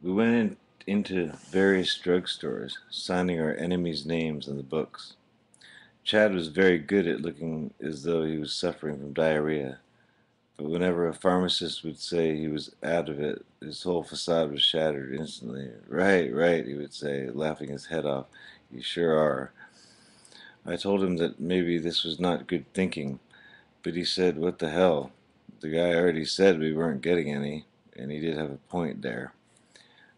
We went into various drugstores, signing our enemies' names in the books. Chad was very good at looking as though he was suffering from diarrhea, but whenever a pharmacist would say he was out of it, his whole facade was shattered instantly. Right, right, he would say, laughing his head off. You sure are. I told him that maybe this was not good thinking, but he said, what the hell? The guy already said we weren't getting any, and he did have a point there.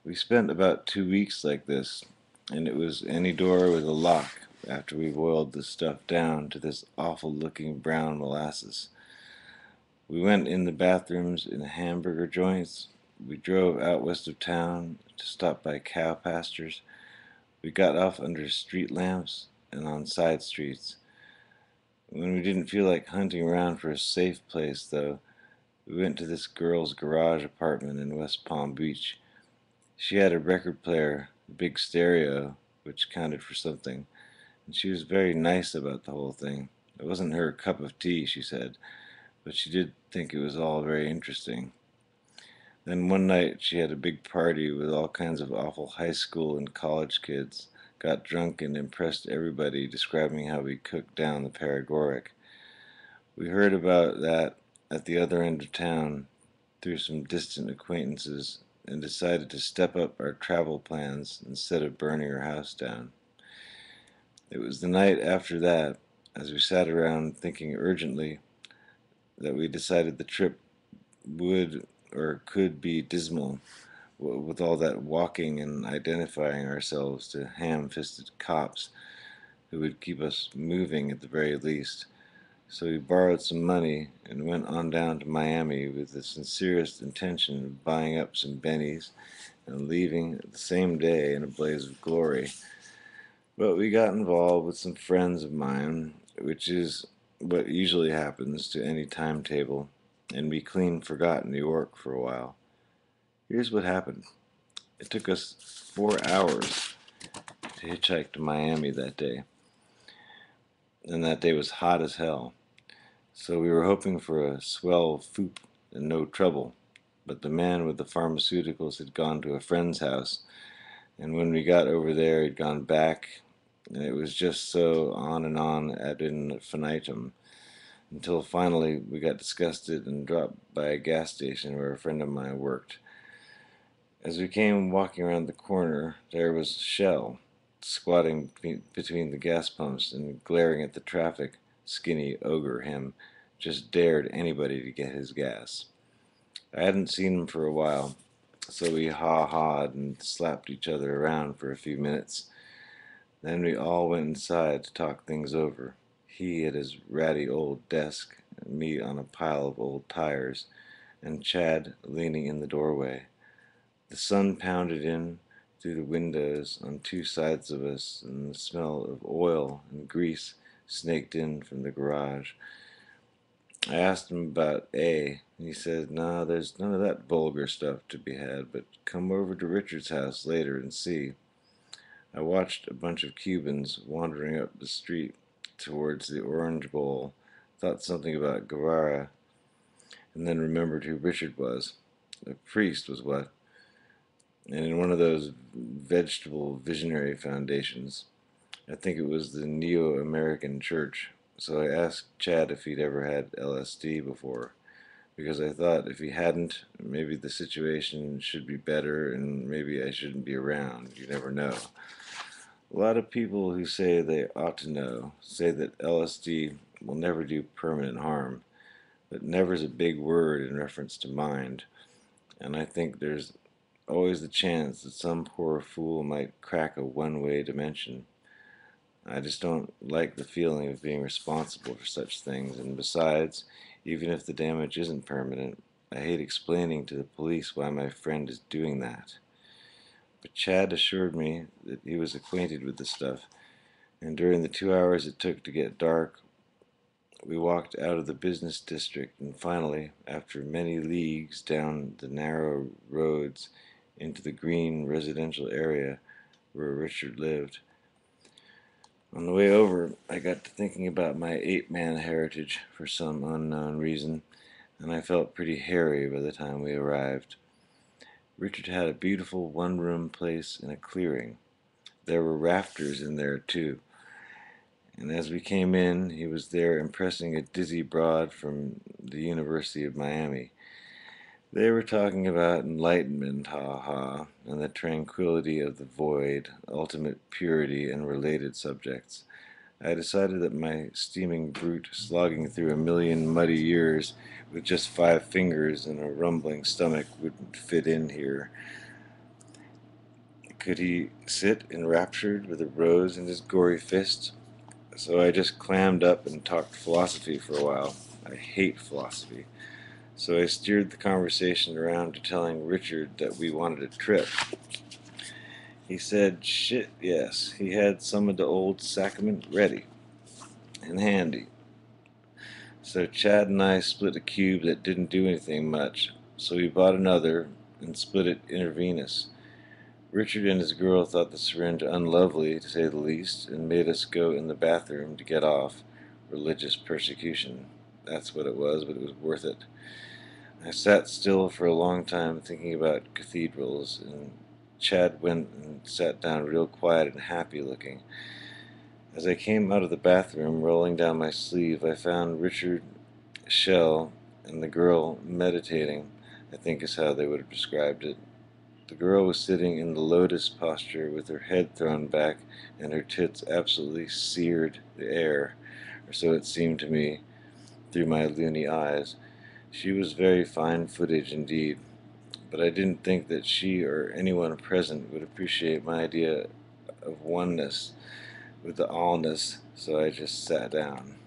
We spent about 2 weeks like this, and it was any door with a lock after we boiled the stuff down to this awful looking brown molasses. We went in the bathrooms in hamburger joints. We drove out west of town to stop by cow pastures. We got off under street lamps and on side streets. When we didn't feel like hunting around for a safe place, though, we went to this girl's garage apartment in West Palm Beach. She had a record player, a big stereo, which counted for something, and she was very nice about the whole thing. It wasn't her cup of tea, she said, but she did think it was all very interesting. Then one night she had a big party with all kinds of awful high school and college kids, got drunk and impressed everybody, describing how we cooked down the paregoric. We heard about that at the other end of town through some distant acquaintances and decided to step up our travel plans instead of burning our house down. It was the night after that, as we sat around thinking urgently, that we decided the trip would or could be dismal with all that walking and identifying ourselves to ham-fisted cops who would keep us moving at the very least. So we borrowed some money and went on down to Miami with the sincerest intention of buying up some bennies and leaving the same day in a blaze of glory. But we got involved with some friends of mine, which is what usually happens to any timetable, and we clean forgot New York for a while. Here's what happened. It took us 4 hours to hitchhike to Miami that day, and that day was hot as hell. So we were hoping for a swell foop and no trouble, but the man with the pharmaceuticals had gone to a friend's house, and when we got over there he'd gone back, and it was just so on ad infinitum, until finally we got disgusted and dropped by a gas station where a friend of mine worked. As we came walking around the corner, there was Shell, squatting between the gas pumps and glaring at the traffic. Skinny ogre him, just dared anybody to get his gas. I hadn't seen him for a while, so we ha-ha'd and slapped each other around for a few minutes. Then we all went inside to talk things over. He at his ratty old desk, and me on a pile of old tires, and Chad leaning in the doorway. The sun pounded in through the windows on two sides of us, and the smell of oil and grease snaked in from the garage. I asked him about A, and he said, "No, there's none of that vulgar stuff to be had, but come over to Richard's house later and see." I watched a bunch of Cubans wandering up the street towards the Orange Bowl, thought something about Guevara, and then remembered who Richard was. A priest was what? And in one of those vegetable visionary foundations. I think it was the Neo-American Church. So I asked Chad if he'd ever had LSD before, because I thought if he hadn't, maybe the situation should be better and maybe I shouldn't be around. You never know. A lot of people who say they ought to know say that LSD will never do permanent harm, but never's a big word in reference to mind, and I think there's always the chance that some poor fool might crack a one-way dimension. I just don't like the feeling of being responsible for such things, and besides, even if the damage isn't permanent, I hate explaining to the police why my friend is doing that. But Chad assured me that he was acquainted with the stuff, and during the 2 hours it took to get dark, we walked out of the business district and finally, after many leagues down the narrow roads, into the green residential area where Richard lived. On the way over, I got to thinking about my ape-man heritage for some unknown reason, and I felt pretty hairy by the time we arrived. Richard had a beautiful one-room place in a clearing. There were rafters in there, too. And as we came in, he was there impressing a dizzy broad from the University of Miami. They were talking about enlightenment, ha ha, and the tranquility of the void, ultimate purity, and related subjects. I decided that my steaming brute, slogging through a million muddy years with just 5 fingers and a rumbling stomach, wouldn't fit in here. Could he sit enraptured with a rose in his gory fist? So I just clammed up and talked philosophy for a while. I hate philosophy. So I steered the conversation around to telling Richard that we wanted a trip. He said, shit, yes. He had some of the old sacrament ready and handy. So Chad and I split a cube that didn't do anything much. So we bought another and split it intravenous. Richard and his girl thought the syringe unlovely, to say the least, and made us go in the bathroom to get off religious persecution. That's what it was, but it was worth it. I sat still for a long time thinking about cathedrals, and Chad went and sat down real quiet and happy looking. As I came out of the bathroom, rolling down my sleeve, I found Richard, Shell, and the girl meditating, I think is how they would have described it. The girl was sitting in the lotus posture with her head thrown back and her tits absolutely seared the air, or so it seemed to me through my loony eyes. She was very fine footage indeed, but I didn't think that she or anyone present would appreciate my idea of oneness with the allness, so I just sat down.